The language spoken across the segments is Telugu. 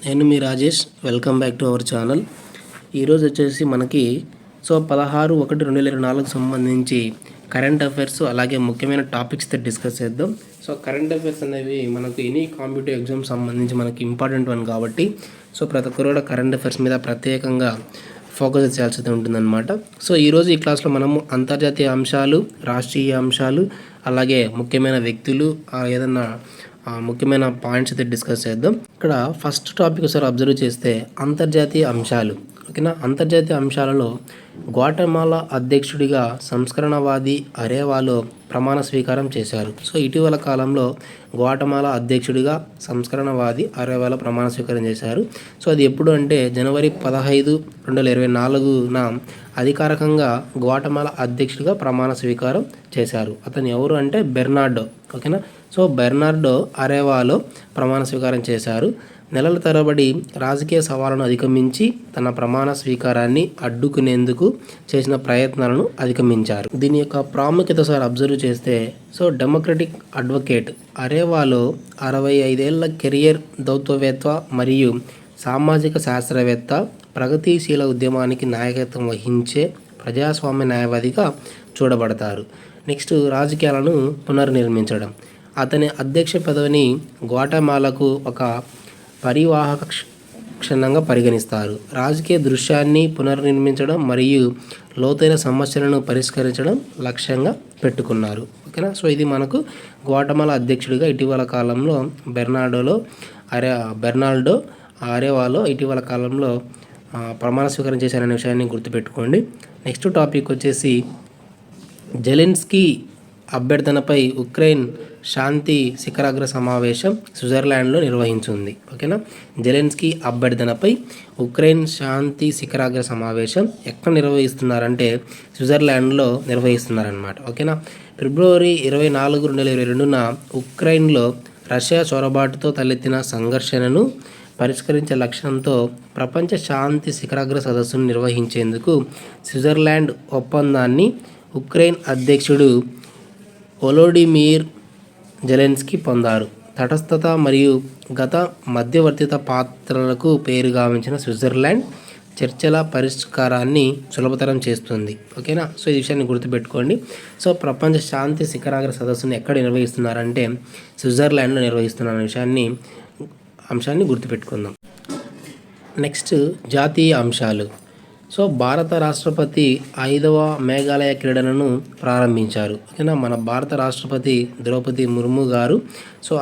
నేను మీ Rajesh. Welcome back to our channel. ఈరోజు వచ్చేసి మనకి 16/1/2024 సంబంధించి కరెంట్ అఫైర్స్ అలాగే ముఖ్యమైన టాపిక్స్ డిస్కస్ చేద్దాం. కరెంట్ అఫైర్స్ అనేవి మనకు ఎనీ కాంపిటేటివ్ ఎగ్జామ్ సంబంధించి మనకి ఇంపార్టెంట్ వన్ కాబట్టి ప్రతి ఒక్కరు కూడా కరెంట్ అఫైర్స్ మీద ప్రత్యేకంగా ఫోకస్ చేయాల్సి ఉంటుందన్నమాట. ఈరోజు ఈ క్లాస్లో మనము అంతర్జాతీయ అంశాలు, రాష్ట్రీయ అంశాలు, అలాగే ముఖ్యమైన వ్యక్తులు, ఏదన్నా ముఖ్యమైన పాయింట్స్ అయితే డిస్కస్ చేద్దాం. ఇక్కడ ఫస్ట్ టాపిక్ ఒకసారి అబ్జర్వ్ చేస్తే అంతర్జాతీయ అంశాలు. ఓకేనా. అంతర్జాతీయ అంశాలలో గ్వాటమాలా అధ్యక్షుడిగా సంస్కరణవాది అరేవాలో ప్రమాణ స్వీకారం చేశారు. ఇటీవల కాలంలో గ్వాటమాలా అధ్యక్షుడిగా సంస్కరణవాది అరేవాలో ప్రమాణ స్వీకారం చేశారు. అది ఎప్పుడు అంటే జనవరి 15, 2024న అధికారికంగా గ్వాటమాలా అధ్యక్షుడిగా ప్రమాణ స్వీకారం చేశారు. అతను ఎవరు అంటే బెర్నార్డో. ఓకేనా. బెర్నార్డో అరేవాలో ప్రమాణ స్వీకారం చేశారు. నెలల తరబడి రాజకీయ సవాళ్ళను అధిగమించి తన ప్రమాణ స్వీకారాన్ని అడ్డుకునేందుకు చేసిన ప్రయత్నాలను అధిగమించారు. దీని యొక్క ప్రాముఖ్యత అబ్జర్వ్ చేస్తే డెమోక్రటిక్ అడ్వకేట్ అరేవాలో 65 ఏళ్ల కెరియర్, దౌత్యవేత్త మరియు సామాజిక శాస్త్రవేత్త, ప్రగతిశీల ఉద్యమానికి నాయకత్వం వహించే ప్రజాస్వామ్య న్యాయవాదిగా చూడబడతారు. నెక్స్ట్, రాజకీయాలను పునర్నిర్మించడం. అతని అధ్యక్ష పదవిని గ్వాటమాలాకు ఒక పరివాహక క్షణంగా పరిగణిస్తారు. రాజకీయ దృశ్యాన్ని పునర్నిర్మించడం మరియు లోతైన సమస్యలను పరిష్కరించడం లక్ష్యంగా పెట్టుకున్నారు. ఓకేనా. ఇది మనకు గ్వాటమాలా అధ్యక్షుడిగా ఇటీవల కాలంలో బెర్నార్డో అరేవాలో ఇటీవల కాలంలో ప్రమాణ స్వీకారం చేశారనే విషయాన్ని గుర్తుపెట్టుకోండి. నెక్స్ట్ టాపిక్ వచ్చేసి జెలెన్స్కీ అభ్యర్థనపై ఉక్రెయిన్ శాంతి శిఖరాగ్ర సమావేశం స్విట్జర్లాండ్లో నిర్వహించింది. ఓకేనా. జెలెన్స్కీ అభ్యర్థనపై ఉక్రెయిన్ శాంతి శిఖరాగ్ర సమావేశం ఎక్కడ నిర్వహిస్తున్నారంటే స్విట్జర్లాండ్లో నిర్వహిస్తున్నారన్నమాట. ఓకేనా. ఫిబ్రవరి 24, 2022న ఉక్రెయిన్లో రష్యా చొరబాటుతో తలెత్తిన సంఘర్షణను పరిష్కరించే లక్ష్యంతో ప్రపంచ శాంతి శిఖరాగ్ర సదస్సును నిర్వహించేందుకు స్విట్జర్లాండ్ ఒప్పందాన్ని ఉక్రెయిన్ అధ్యక్షుడు వోలోడిమిర్ జెలెన్స్కీ పొందారు. తటస్థత మరియు గత మధ్యవర్తిత పాత్రలకు పేరుగావించిన స్విట్జర్లాండ్ చర్చల పరిష్కారాన్ని సులభతరం చేస్తుంది. ఓకేనా. ఈ విషయాన్ని గుర్తుపెట్టుకోండి. ప్రపంచ శాంతి శిఖరాగ్ర సదస్సును ఎక్కడ నిర్వహిస్తున్నారంటే స్విట్జర్లాండ్లో నిర్వహిస్తున్న అంశాన్ని గుర్తుపెట్టుకుందాం. నెక్స్ట్, జాతీయ అంశాలు. భారత రాష్ట్రపతి 5వ మేఘాలయ క్రీడలను ప్రారంభించారు. ఓకేనా. మన భారత రాష్ట్రపతి ద్రౌపది ముర్ము గారు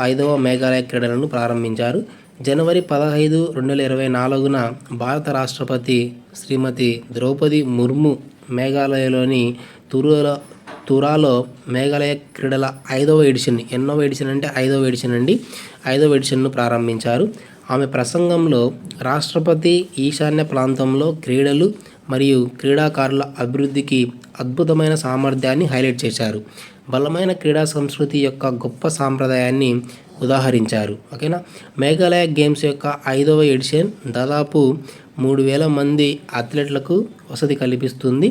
5వ మేఘాలయ క్రీడలను ప్రారంభించారు. జనవరి 15, 2024న భారత రాష్ట్రపతి శ్రీమతి ద్రౌపది ముర్ము మేఘాలయలోని తురాలో మేఘాలయ క్రీడల 5వ ఎడిషన్, ఎన్నోవ ఎడిషన్ అంటే 5వ ఎడిషన్ అండి, 5వ ఎడిషన్ను ప్రారంభించారు. ఆమె ప్రసంగంలో రాష్ట్రపతి ఈశాన్య ప్రాంతంలో క్రీడలు మరియు క్రీడాకారుల అభివృద్ధికి అద్భుతమైన సామర్థ్యాన్ని హైలైట్ చేశారు. బలమైన క్రీడా సంస్కృతి యొక్క గొప్ప సాంప్రదాయాన్ని ఉదాహరించారు. ఓకేనా. మేఘాలయ గేమ్స్ యొక్క 5వ ఎడిషన్ దాదాపు 3,000 మంది అథ్లెట్లకు వసతి కల్పిస్తుంది.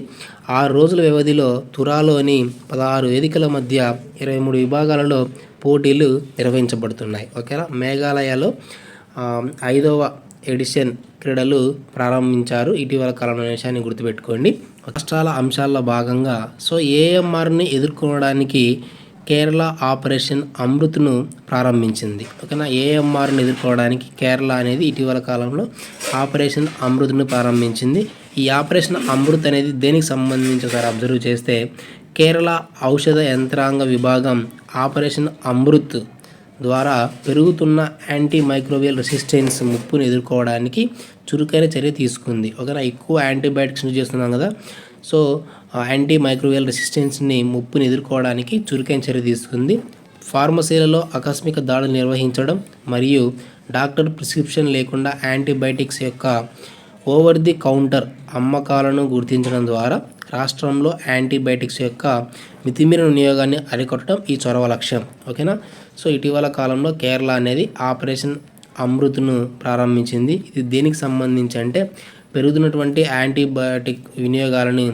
6 రోజుల వ్యవధిలో తురాలోని 16 వేదికల మధ్య 23 విభాగాలలో పోటీలు నిర్వహించబడుతున్నాయి. ఓకేనా. మేఘాలయలో 5వ ఎడిషన్ క్రీడలు ప్రారంభించారు ఇటీవల కాలంలో విషయాన్ని గుర్తుపెట్టుకోండి. రాష్ట్రాల అంశాల్లో భాగంగా ఏఎంఆర్ని ఎదుర్కోవడానికి కేరళ ఆపరేషన్ అమృత్ను ప్రారంభించింది. ఓకేనా. ఏఎంఆర్ని ఎదుర్కోవడానికి కేరళ అనేది ఇటీవల కాలంలో ఆపరేషన్ అమృత్ను ప్రారంభించింది. ఈ ఆపరేషన్ అమృత్ అనేది దేనికి సంబంధించి ఒకసారి అబ్జర్వ్ చేస్తే కేరళ ఔషధ యంత్రాంగ విభాగం ఆపరేషన్ అమృత్ ద్వారా పెరుగుతున్న యాంటీ మైక్రోవియల్ రెసిస్టెన్స్ ముప్పును ఎదుర్కోవడానికి చురుకైన చర్య తీసుకుంది. ఓకేనా. ఎక్కువ యాంటీబయాటిక్స్ యూజ్ చేస్తున్నాం కదా. యాంటీ మైక్రోవియల్ రెసిస్టెన్స్ని ముప్పుని ఎదుర్కోవడానికి చురుకైన చర్య తీసుకుంది. ఫార్మసీలలో ఆకస్మిక దాడులు నిర్వహించడం మరియు డాక్టర్ ప్రిస్క్రిప్షన్ లేకుండా యాంటీబయాటిక్స్ యొక్క ఓవర్ ది కౌంటర్ అమ్మకాలను గుర్తించడం ద్వారా రాష్ట్రంలో యాంటీబయాటిక్స్ యొక్క మితిమీరిన వినియోగాన్ని అరికట్టడం ఈ చొరవ లక్ష్యం. ఓకేనా. ఇటీవల కాలంలో కేరళ అనేది ఆపరేషన్ అమృత్ను ప్రారంభించింది. ఇది దేనికి సంబంధించి అంటే పెరుగుతున్నటువంటి యాంటీబయాటిక్ వినియోగాలని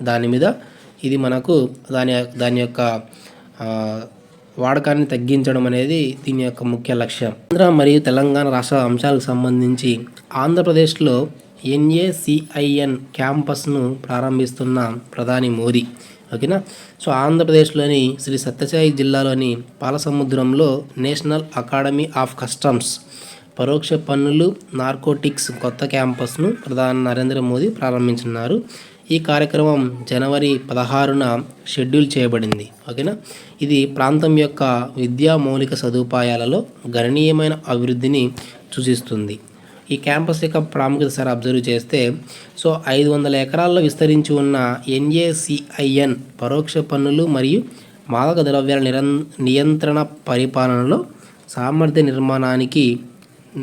దాని మీద ఇది మనకు దాని యొక్క వాడకాన్ని తగ్గించడం అనేది దీని యొక్క ముఖ్య లక్ష్యం. ఆంధ్ర మరియు తెలంగాణ రాష్ట్ర అంశాలకు సంబంధించి ఆంధ్రప్రదేశ్లో NACIN క్యాంపస్ను ప్రారంభిస్తున్న ప్రధాని మోదీ. ఓకేనా. సో ఆంధ్రప్రదేశ్లోని శ్రీ సత్యసాయి జిల్లాలోని పాలసముద్రంలో నేషనల్ అకాడమీ ఆఫ్ కస్టమ్స్ పరోక్ష పన్నులు నార్కోటిక్స్ కొత్త క్యాంపస్ను ప్రధాని నరేంద్ర మోదీ ప్రారంభించున్నారు. ఈ కార్యక్రమం జనవరి 16న షెడ్యూల్ చేయబడింది. ఓకేనా. ఇది ప్రాంతం యొక్క విద్యా మౌలిక సదుపాయాలలో గణనీయమైన అభివృద్ధిని సూచిస్తుంది. ఈ క్యాంపస్ యొక్క ప్రాముఖ్యత సార్ అబ్జర్వ్ చేస్తే, సో 500 ఎకరాల్లో విస్తరించి ఉన్న NACIN పరోక్ష పన్నులు మరియు మాదక ద్రవ్యాల నియంత్రణ పరిపాలనలో సామర్థ్య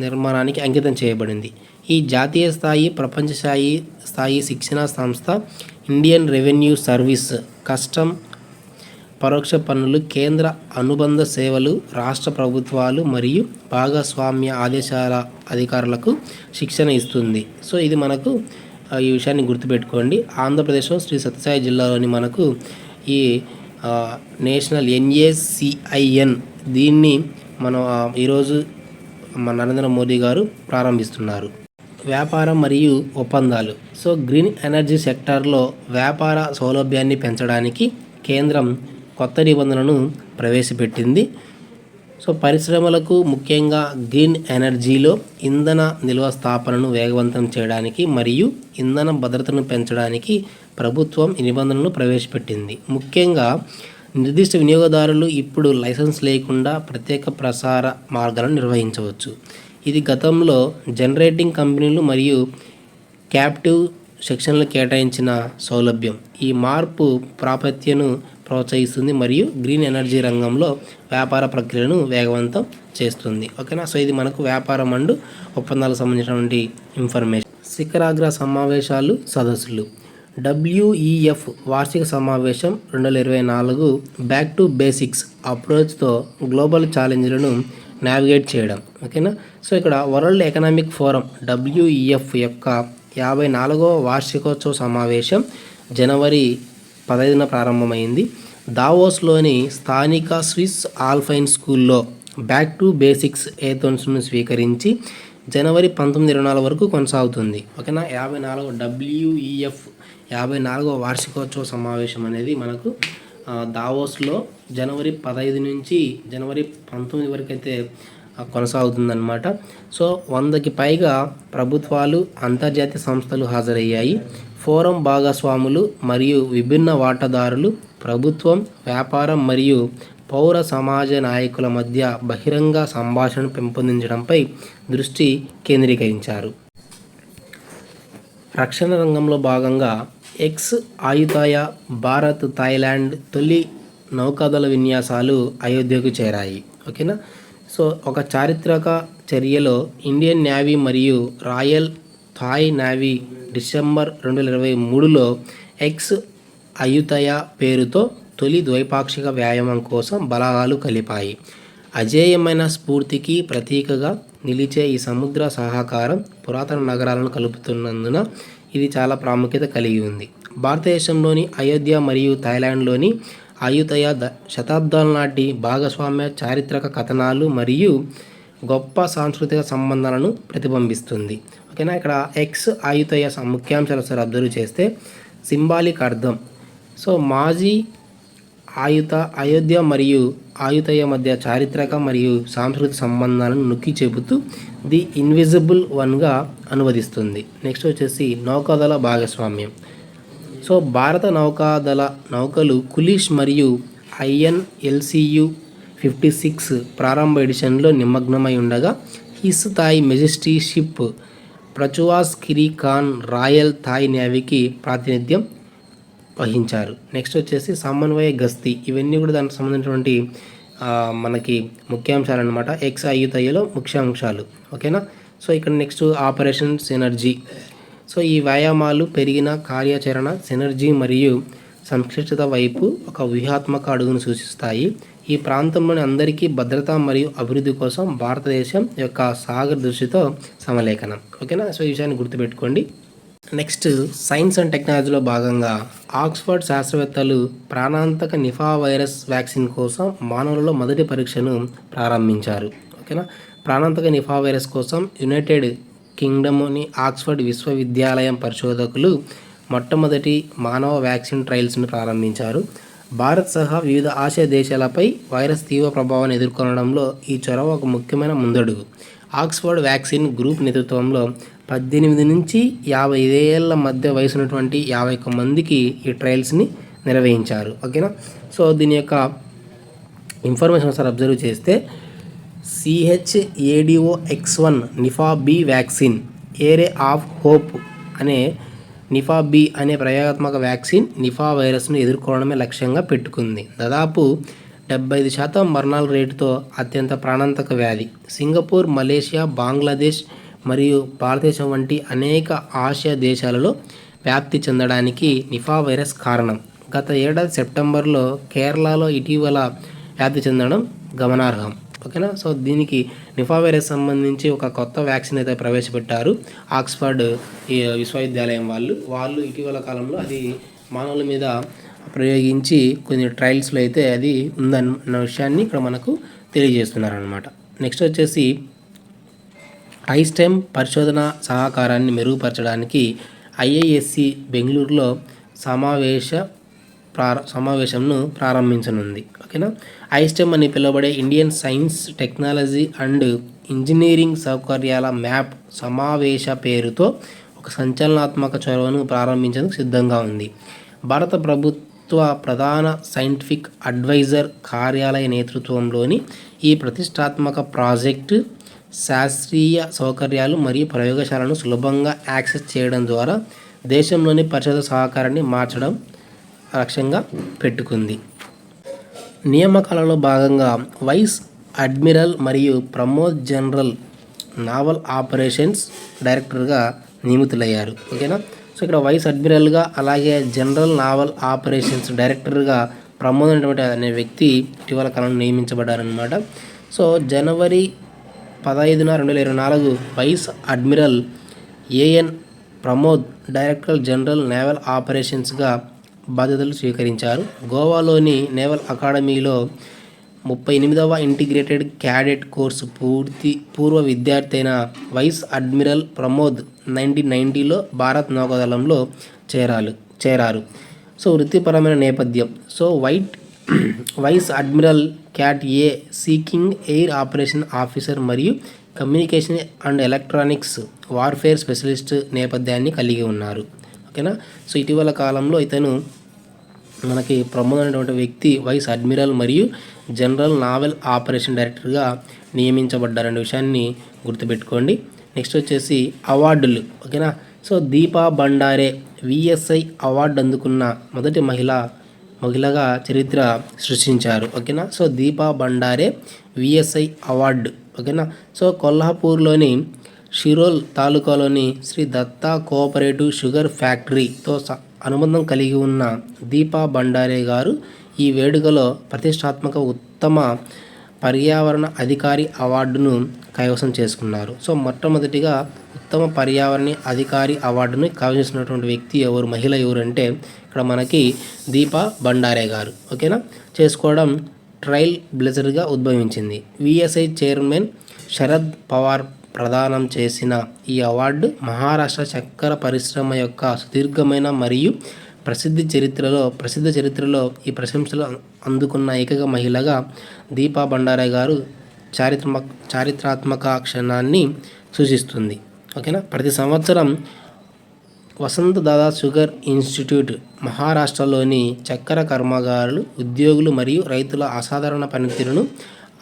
నిర్మాణానికి అంకితం చేయబడింది. ఈ జాతీయ స్థాయి ప్రపంచ స్థాయి శిక్షణా సంస్థ ఇండియన్ రెవెన్యూ సర్వీస్ కస్టమ్ పరోక్ష పన్నులు కేంద్ర అనుబంధ సేవలు రాష్ట్ర ప్రభుత్వాలు మరియు భాగస్వామ్య ఆదేశాల అధికారులకు శిక్షణ ఇస్తుంది. సో ఇది మనకు ఈ విషయాన్ని గుర్తుపెట్టుకోండి. ఆంధ్రప్రదేశ్లో శ్రీ సత్యసాయి జిల్లాలోని మనకు ఈ నేషనల్ NACIN దీన్ని మనం ఈరోజు మన నరేంద్ర మోదీ గారు ప్రారంభిస్తున్నారు. వ్యాపారం మరియు ఒప్పందాలు. సో గ్రీన్ ఎనర్జీ సెక్టార్లో వ్యాపార సౌలభ్యాన్ని పెంచడానికి కేంద్రం కొత్త నిబంధనలను ప్రవేశపెట్టింది. సో పరిశ్రమలకు ముఖ్యంగా గ్రీన్ ఎనర్జీలో ఇంధన నిల్వ స్థాపనను వేగవంతం చేయడానికి మరియు ఇంధన భద్రతను పెంచడానికి ప్రభుత్వం ఈ నిబంధనలను ప్రవేశపెట్టింది. ముఖ్యంగా నిర్దిష్ట వినియోగదారులు ఇప్పుడు లైసెన్స్ లేకుండా ప్రత్యేక ప్రసార మార్గాలను నిర్వహించవచ్చు. ఇది గతంలో జనరేటింగ్ కంపెనీలు మరియు క్యాప్టివ్ సెక్షన్లు కేటాయించిన సౌలభ్యం. ఈ మార్పు ప్రాప్యతను ప్రోత్సహిస్తుంది మరియు గ్రీన్ ఎనర్జీ రంగంలో వ్యాపార ప్రక్రియను వేగవంతం చేస్తుంది. ఓకేనా. సో ఇది మనకు వ్యాపారం అండ్ ఒప్పందాలకు సంబంధించినటువంటి ఇన్ఫర్మేషన్. శిఖరాగ్ర సమావేశాలు సదస్సులు. WEF వార్షిక సమావేశం 2024 బ్యాక్ టు బేసిక్స్ అప్రోచ్తో గ్లోబల్ ఛాలెంజ్లను నావిగేట్ చేయడం. ఓకేనా. సో ఇక్కడ వరల్డ్ ఎకనామిక్ ఫోరం WEF యొక్క 54వ వార్షికోత్సవ సమావేశం జనవరి 15న ప్రారంభమైంది. దావోస్లోని స్థానిక స్విస్ ఆల్పైన్ స్కూల్లో బ్యాక్ టు బేసిక్స్ ఏథోన్స్ను స్వీకరించి జనవరి 1924 వరకు కొనసాగుతుంది. ఓకేనా. WEF 54వ వార్షికోత్సవ సమావేశం అనేది మనకు దావోస్లో జనవరి 15 నుంచి జనవరి 19 వరకు అయితే కొనసాగుతుందన్నమాట. సో 100కి పైగా ప్రభుత్వాలు అంతర్జాతీయ సంస్థలు హాజరయ్యాయి. ఫోరం భాగస్వాములు మరియు విభిన్న వాటాదారులు ప్రభుత్వం, వ్యాపారం మరియు పౌర సమాజ నాయకుల మధ్య బహిరంగ సంభాషణను పెంపొందించడంపై దృష్టి కేంద్రీకరించారు. రక్షణ రంగంలో భాగంగా ఆయుతాయ భారత్ థాయిలాండ్ తొలి నౌకాదళ విన్యాసాలు అయోధ్యకు చేరాయి. ఓకేనా. సో ఒక చారిత్రక చర్యలో ఇండియన్ నేవీ మరియు royal Thai navy December 2023లో Ayutthaya పేరుతో తొలి ద్వైపాక్షిక వ్యాయామం కోసం బలగాలు కలిపాయి. అజేయమైన స్ఫూర్తికి ప్రతీకగా నిలిచే ఈ సముద్ర సహకారం పురాతన నగరాలను కలుపుతున్నందున ఇది చాలా ప్రాముఖ్యత కలిగి ఉంది. భారతదేశంలోని అయోధ్య మరియు థాయిలాండ్లోని అయుతయ శతాబ్దాల నాటి భాగస్వామ్య చారిత్రక కథనాలు మరియు గొప్ప సాంస్కృతిక సంబంధాలను ప్రతిబింబిస్తుంది. ఓకేనా. ఇక్కడ అయుతయ ముఖ్యాంశాలు సార్ అబ్జర్వ్ చేస్తే సింబాలిక్ అర్థం. సో మాజీ అయోధ్య మరియు ఆయుతయ మధ్య చారిత్రక మరియు సాంస్కృతిక సంబంధాలను నొక్కి చెబుతూ ది ఇన్విజిబుల్ వన్గా అనువదిస్తుంది. నెక్స్ట్ వచ్చేసి నౌకాదళ భాగస్వామ్యం. సో భారత నౌకలు కులిష్ మరియు INLCU 56 ప్రారంభ ఎడిషన్లో నిమగ్నమై ఉండగా his Thai majesty ship Prachuap Khiri Khan royal Thai నేవీకి ప్రాతినిధ్యం వహించారు. నెక్స్ట్ వచ్చేసి సమన్వయ గస్తీ. ఇవన్నీ కూడా దానికి సంబంధించినటువంటి మనకి ముఖ్యాంశాలు అనమాట. అయుతయలో ముఖ్యాంశాలు. ఓకేనా. సో ఇక్కడ నెక్స్ట్ ఆపరేషన్ సినర్జీ. సో ఈ వ్యాయామాలు పెరిగిన కార్యాచరణ సినర్జీ మరియు సంక్షిప్తత వైపు ఒక వ్యూహాత్మక అడుగును సూచిస్తాయి. ఈ ప్రాంతంలోని అందరికీ భద్రత మరియు అభివృద్ధి కోసం భారతదేశం యొక్క సాగర్ దృష్టితో సమలేఖనం. ఓకేనా. సో ఈ విషయాన్ని గుర్తుపెట్టుకోండి. నెక్స్ట్ సైన్స్ అండ్ టెక్నాలజీలో భాగంగా ఆక్స్ఫర్డ్ శాస్త్రవేత్తలు ప్రాణాంతక నిఫా వైరస్ వ్యాక్సిన్ కోసం మానవులలో మొదటి పరీక్షను ప్రారంభించారు. ఓకేనా. ప్రాణాంతక నిఫా వైరస్ కోసం యునైటెడ్ కింగ్డమ్లోని ఆక్స్ఫర్డ్ విశ్వవిద్యాలయం పరిశోధకులు మొట్టమొదటి మానవ వ్యాక్సిన్ ట్రయల్స్ను ప్రారంభించారు. భారత్ సహా వివిధ ఆసియా దేశాలపై వైరస్ తీవ్ర ప్రభావాన్ని ఎదుర్కొనడంలో ఈ చొరవ ఒక ముఖ్యమైన ముందడుగు. ఆక్స్ఫర్డ్ వ్యాక్సిన్ గ్రూప్ నేతృత్వంలో 18 నుంచి 50 ఏళ్ల మధ్య వయసు ఉన్నటువంటి 51 మందికి ఈ ట్రయల్స్ని నిర్వహించారు. ఓకేనా. సో దీని యొక్క ఇన్ఫర్మేషన్ ఒకసారి అబ్జర్వ్ చేస్తే CHADOX1 నిఫా బి వ్యాక్సిన్ ఏరే ఆఫ్ హోప్ అనే నిఫా బి అనే ప్రయోగాత్మక వ్యాక్సిన్ నిఫా వైరస్ను ఎదుర్కోవడమే లక్ష్యంగా పెట్టుకుంది. దాదాపు 75% మరణాల రేటుతో అత్యంత ప్రాణాంతక వ్యాధి. సింగపూర్, మలేషియా, బంగ్లాదేశ్ మరియు భారతదేశం వంటి అనేక ఆసియా దేశాలలో వ్యాప్తి చెందడానికి నిఫా వైరస్ కారణం. గత ఏడాది సెప్టెంబర్లో కేరళలో ఇటీవల వ్యాప్తి చెందడం గమనార్హం. ఓకేనా. సో దీనికి నిఫా వైరస్ సంబంధించి ఒక కొత్త వ్యాక్సిన్ అయితే ప్రవేశపెట్టారు ఆక్స్ఫర్డ్ విశ్వవిద్యాలయం వాళ్ళు ఇటీవల కాలంలో అది మానవుల మీద ప్రయోగించి కొన్ని ట్రయల్స్లో అయితే అది ఉందన్న విషయాన్ని ఇక్కడ మనకు తెలియజేస్తున్నారనమాట. నెక్స్ట్ వచ్చేసి ఐస్టెమ్ పరిశోధన సహకారాన్ని మెరుగుపరచడానికి IISc బెంగళూరులో సమావేశంను ప్రారంభించనుంది. ఓకేనా. ఐస్టెమ్ అని పిలువబడే Indian science, technology and engineering సౌకర్యాల మ్యాప్ సమావేశ పేరుతో ఒక సంచలనాత్మక చొరవను ప్రారంభించేందుకు సిద్ధంగా ఉంది. భారత ప్రభుత్వ ప్రధాన సైంటిఫిక్ అడ్వైజర్ కార్యాలయ నేతృత్వంలోని ఈ ప్రతిష్టాత్మక ప్రాజెక్టు శాస్త్రీయ సౌకర్యాలు మరియు ప్రయోగశాలను సులభంగా యాక్సెస్ చేయడం ద్వారా దేశంలోని పరిశోధన సహకారాన్ని మార్చడం లక్ష్యంగా పెట్టుకుంది. నియామకాలలో భాగంగా వైస్ అడ్మిరల్ మరియు ప్రమోద్ జనరల్ నావల్ ఆపరేషన్స్ డైరెక్టర్గా నియమితులయ్యారు. ఓకేనా. సో ఇక్కడ వైస్ అడ్మిరల్గా అలాగే జనరల్ నావల్ ఆపరేషన్స్ డైరెక్టర్గా ప్రమోద్ అనే వ్యక్తి ఇటీవల కాలంలో నియమించబడ్డారనమాట. సో జనవరి 15, 2024 vice admiral AN Pramod director general naval ఆపరేషన్స్గా బాధ్యతలు స్వీకరించారు. గోవాలోని నేవల్ అకాడమీలో 38వ ఇంటిగ్రేటెడ్ క్యాడెట్ కోర్సు పూర్వ విద్యార్థి అయిన వైస్ అడ్మిరల్ ప్రమోద్ 1990లో భారత్ నౌకాదళంలో చేరారు. సో వృత్తిపరమైన నేపథ్యం. So vice admiral cat A seeking air operation officer మరియు communication and electronics warfare specialist నేపథ్యాన్ని కలిగి ఉన్నారు. ఓకేనా. సో ఇటీవల కాలంలో ఇతను మనకి ప్రమోద్ అనేటువంటి వ్యక్తి వైస్ అడ్మిరల్ మరియు జనరల్ నావల్ ఆపరేషన్ డైరెక్టర్గా నియమించబడ్డారనే విషయాన్ని గుర్తుపెట్టుకోండి. నెక్స్ట్ వచ్చేసి అవార్డులు. ఓకేనా. So Deepa Bhandare VSI award అందుకున్న మొదటి మహిళగా చరిత్ర సృష్టించారు. ఓకేనా. So Deepa Bhandare VSI award. ఓకేనా. సో కొల్హాపూర్లోని షిరోల్ తాలూకాలోని శ్రీ దత్తా కోఆపరేటివ్ షుగర్ ఫ్యాక్టరీతో అనుబంధం కలిగి ఉన్న దీపా భండారే గారు ఈ వేడుకలో ప్రతిష్టాత్మక ఉత్తమ పర్యావరణ అధికారి అవార్డును కైవసం చేసుకున్నారు. సో మొట్టమొదటిగా ఉత్తమ పర్యావరణ అధికారి అవార్డును కైవసినటువంటి వ్యక్తి మహిళ ఎవరంటే ఇక్కడ మనకి దీపా భండారే గారు. ఓకేనా. చేసుకోవడం ట్రైల్ బ్లెజర్గా ఉద్భవించింది. VSI చైర్మన్ శరద్ పవార్ ప్రదానం చేసిన ఈ అవార్డు మహారాష్ట్ర చక్కెర పరిశ్రమ యొక్క సుదీర్ఘమైన మరియు ప్రసిద్ధ చరిత్రలో ఈ ప్రశంసలు అందుకున్న ఏకైక మహిళగా దీపా భండారే గారు చారిత్రాత్మక క్షణాన్ని సూచిస్తుంది. ఓకేనా. ప్రతి సంవత్సరం వసంత్ దాదా షుగర్ ఇన్స్టిట్యూట్ మహారాష్ట్రలోని చక్కెర కర్మాగారాలు, ఉద్యోగులు మరియు రైతుల అసాధారణ పనితీరును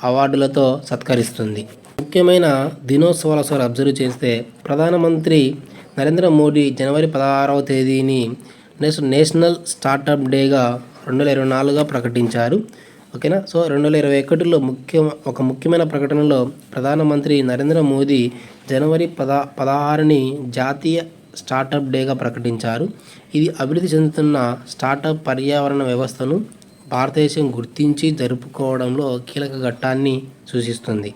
అవార్డులతో సత్కరిస్తుంది. ముఖ్యమైన దినోత్సవాల సార్ అబ్జర్వ్ చేస్తే ప్రధానమంత్రి నరేంద్ర మోడీ జనవరి 16వ తేదీని నేషనల్ స్టార్టప్ డేగా 2024గా ప్రకటించారు. ఓకేనా. సో 2021లో ఒక ముఖ్యమైన ప్రకటనలో ప్రధానమంత్రి నరేంద్ర మోదీ జనవరి 16ని జాతీయ స్టార్టప్ డేగా ప్రకటించారు. ఇది అభివృద్ధి చెందుతున్న స్టార్టప్ పర్యావరణ వ్యవస్థను భారతదేశం గుర్తించి జరుపుకోవడంలో కీలక ఘట్టాన్ని సూచిస్తుంది.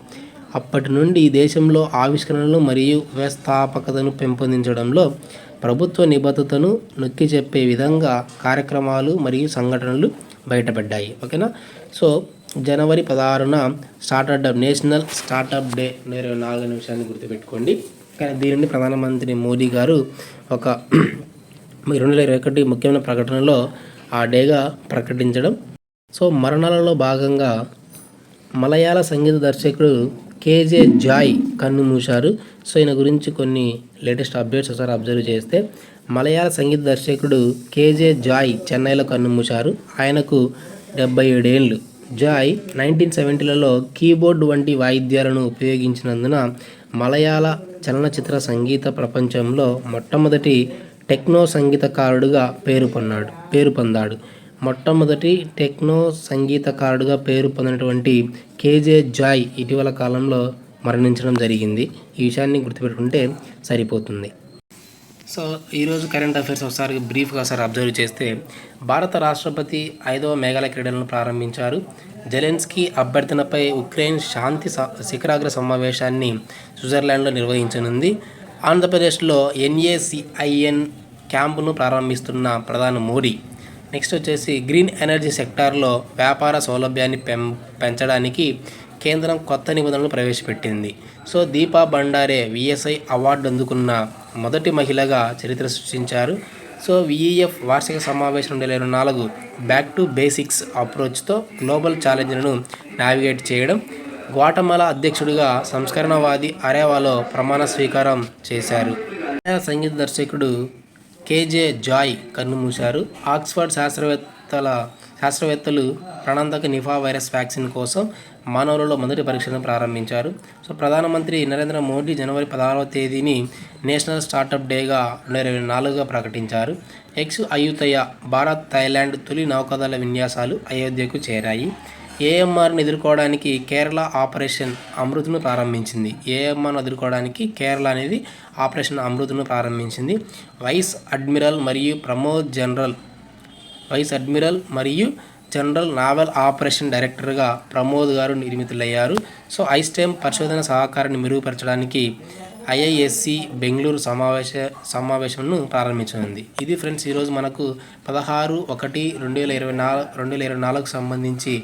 అప్పటి నుండి దేశంలో ఆవిష్కరణలు మరియు వ్యవస్థాపకతను పెంపొందించడంలో ప్రభుత్వ నిబద్ధతను నొక్కి చెప్పే విధంగా కార్యక్రమాలు మరియు సంఘటనలు బయటపడ్డాయి. ఓకేనా. సో జనవరి 16న నేషనల్ స్టార్టప్ డే 2024 నిమిషాన్ని గుర్తుపెట్టుకోండి. కానీ దీనిని ప్రధానమంత్రి మోదీ గారు ఒక 2021 ముఖ్యమైన ప్రకటనలో ఆ డేగా ప్రకటించడం. సో మరణాలలో భాగంగా మలయాళ సంగీత దర్శకుడు కేజే జాయ్ కన్నుమూశారు. సో ఈయన గురించి కొన్ని లేటెస్ట్ అప్డేట్స్ ఒకసారి అబ్జర్వ్ చేస్తే, మలయాళ సంగీత దర్శకుడు కేజే జాయ్ చెన్నైలో కన్నుమూశారు. ఆయనకు 77 ఏళ్ళు. జాయ్ 1970లలో కీబోర్డ్ వంటి వాయిద్యాలను ఉపయోగించినందున మలయాళ చలనచిత్ర సంగీత ప్రపంచంలో మొట్టమొదటి టెక్నో సంగీతకారుడుగా పేరు పొందాడు. మొట్టమొదటి టెక్నో సంగీతకారుడుగా పేరు పొందినటువంటి కేజే జాయ్ ఇటీవల కాలంలో మరణించడం జరిగింది. ఈ విషయాన్ని గుర్తుపెట్టుకుంటే సరిపోతుంది. సో ఈరోజు కరెంట్ అఫైర్స్ ఒకసారి బ్రీఫ్గా అబ్జర్వ్ చేస్తే, భారత రాష్ట్రపతి 5వ మేఘాలయ క్రీడలను ప్రారంభించారు. జెలెన్స్కీ అభ్యర్థనపై ఉక్రెయిన్ శాంతి శిఖరాగ్ర సమావేశాన్ని స్విట్జర్లాండ్లో నిర్వహించనుంది. ఆంధ్రప్రదేశ్లో NACIN క్యాంపును ప్రారంభిస్తున్న ప్రధాని మోడీ. నెక్స్ట్ వచ్చేసి గ్రీన్ ఎనర్జీ సెక్టార్లో వ్యాపార సౌలభ్యాన్ని పెంచడానికి కేంద్రం కొత్త నిబంధనలు ప్రవేశపెట్టింది. So Deepa Bhandare VSI award అందుకున్న మొదటి మహిళగా చరిత్ర సృష్టించారు. సో VEF వార్షిక సమావేశం 2024 బ్యాక్ టు బేసిక్స్ అప్రోచ్తో గ్లోబల్ ఛాలెంజ్లను నావిగేట్ చేయడం. గ్వాటమాలా అధ్యక్షుడిగా సంస్కరణవాది అరేవాలో ప్రమాణ స్వీకారం చేశారు. సంగీత దర్శకుడు కేజే జాయ్ కన్నుమూశారు. ఆక్స్ఫర్డ్ శాస్త్రవేత్తలు ప్రాణాంతక నిఫా వైరస్ వ్యాక్సిన్ కోసం మానవులలో మొదటి పరీక్షను ప్రారంభించారు. సో ప్రధానమంత్రి నరేంద్ర మోడీ జనవరి 16వ తేదీని నేషనల్ స్టార్టప్ డేగా 2024గా ప్రకటించారు. అయుతయ భారత్ థాయిలాండ్ తొలి నౌకాదళ విన్యాసాలు అయోధ్యకు చేరాయి. AMRను ఎదుర్కోవడానికి కేరళ ఆపరేషన్ అమృత్ను ప్రారంభించింది. AMRను ఎదుర్కోవడానికి కేరళ అనేది ఆపరేషన్ అమృత్ను ప్రారంభించింది. వైస్ అడ్మిరల్ మరియు జనరల్ నావల్ ఆపరేషన్ డైరెక్టర్గా ప్రమోద్ గారు నియమితులయ్యారు. సో ఐస్టెమ్ పరిశోధన సహకారాన్ని మెరుగుపరచడానికి IISc బెంగళూరు సమావేశంను ప్రారంభించనుంది. ఇది ఫ్రెండ్స్ ఈరోజు మనకు 16/1/2024 సంబంధించి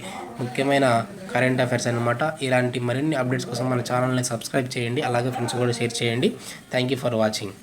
ముఖ్యమైన కరెంట్ అఫైర్స్ అన్నమాట. ఇలాంటి మరిన్ని అప్డేట్స్ కోసం మన ఛానల్ని సబ్స్క్రైబ్ చేయండి. అలాగే ఫ్రెండ్స్ కూడా షేర్ చేయండి. Thank you for watching.